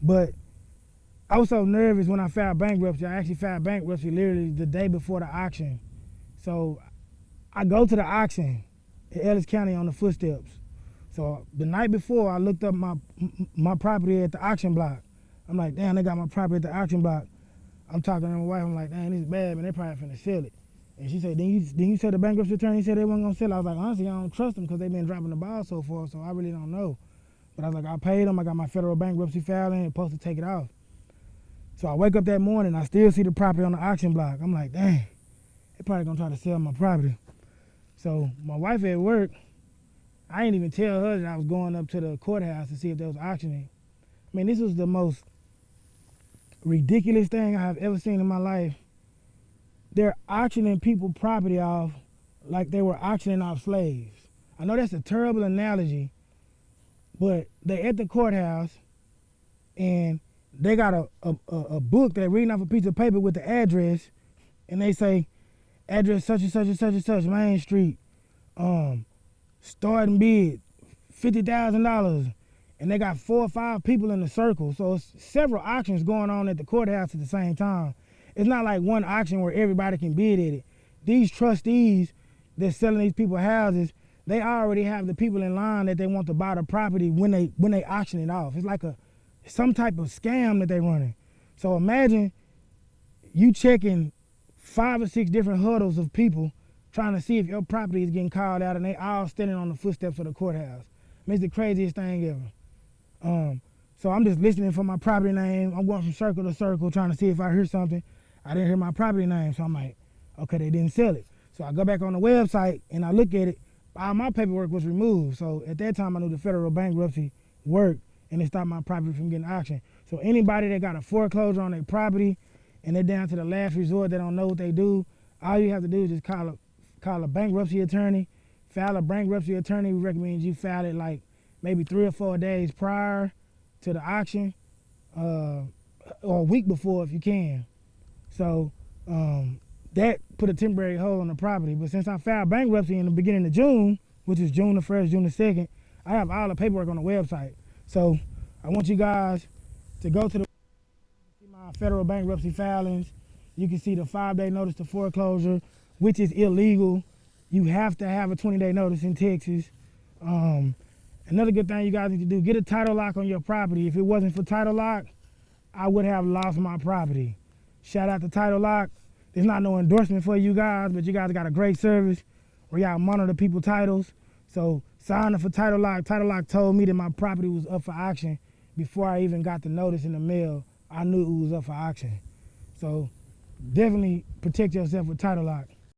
But I was so nervous when I filed bankruptcy. I actually filed bankruptcy literally the day before the auction. So I go to the auction in Ellis County on the footsteps. So the night before, I looked up my property at the auction block. I'm like, damn, they got my property at the auction block. I'm talking to my wife. I'm like, damn, this is bad, man. They probably finna sell it. And she said, then you said the bankruptcy attorney said they wasn't gonna sell it. I was like, honestly, I don't trust them because they've been dropping the ball so far, so I really don't know. But I was like, I paid them. I got my federal bankruptcy filing and supposed to take it off. So I wake up that morning, I still see the property on the auction block. I'm like, dang, they probably gonna try to sell my property. So my wife at work, I didn't even tell her that I was going up to the courthouse to see if they was auctioning. I mean, this was the most ridiculous thing I have ever seen in my life. They're auctioning people property off like they were auctioning off slaves. I know that's a terrible analogy, but they at the courthouse and they got a book they're reading off a piece of paper with the address, and they say, address such and such and such and such, Main Street, starting bid, $50,000. And they got 4 or 5 people in the circle. So it's several auctions going on at the courthouse at the same time. It's not like one auction where everybody can bid at it. These trustees that's selling these people houses, they already have the people in line that they want to buy the property when they auction it off. It's like some type of scam that they running. So imagine you checking 5 or 6 different huddles of people trying to see if your property is getting called out, and they all standing on the footsteps of the courthouse. I mean, it's the craziest thing ever. So I'm just listening for my property name. I'm going from circle to circle trying to see if I hear something. I didn't hear my property name, so I'm like, okay, they didn't sell it. So I go back on the website and I look at it. All my paperwork was removed. So at that time I knew the federal bankruptcy worked and it stopped my property from getting auctioned. So anybody that got a foreclosure on their property and they're down to the last resort, they don't know what they do, all you have to do is just call a bankruptcy attorney, file a bankruptcy attorney. We recommend you file it like maybe 3 or 4 days prior to the auction, or a week before if you can. So that put a temporary hold on the property. But since I filed bankruptcy in the beginning of June, which is June the 1st, June the 2nd, I have all the paperwork on the website. So I want you guys to go to the see my federal bankruptcy filings. You can see the 5-day notice to foreclosure, which is illegal. You have to have a 20-day notice in Texas. Another good thing you guys need to do, get a title lock on your property. If it wasn't for title lock, I would have lost my property. Shout out to Title Lock. There's not no endorsement for you guys, but you guys got a great service where y'all monitor people's titles. So sign up for Title Lock. Title Lock told me that my property was up for auction before I even got the notice in the mail. I knew it was up for auction. So definitely protect yourself with Title Lock.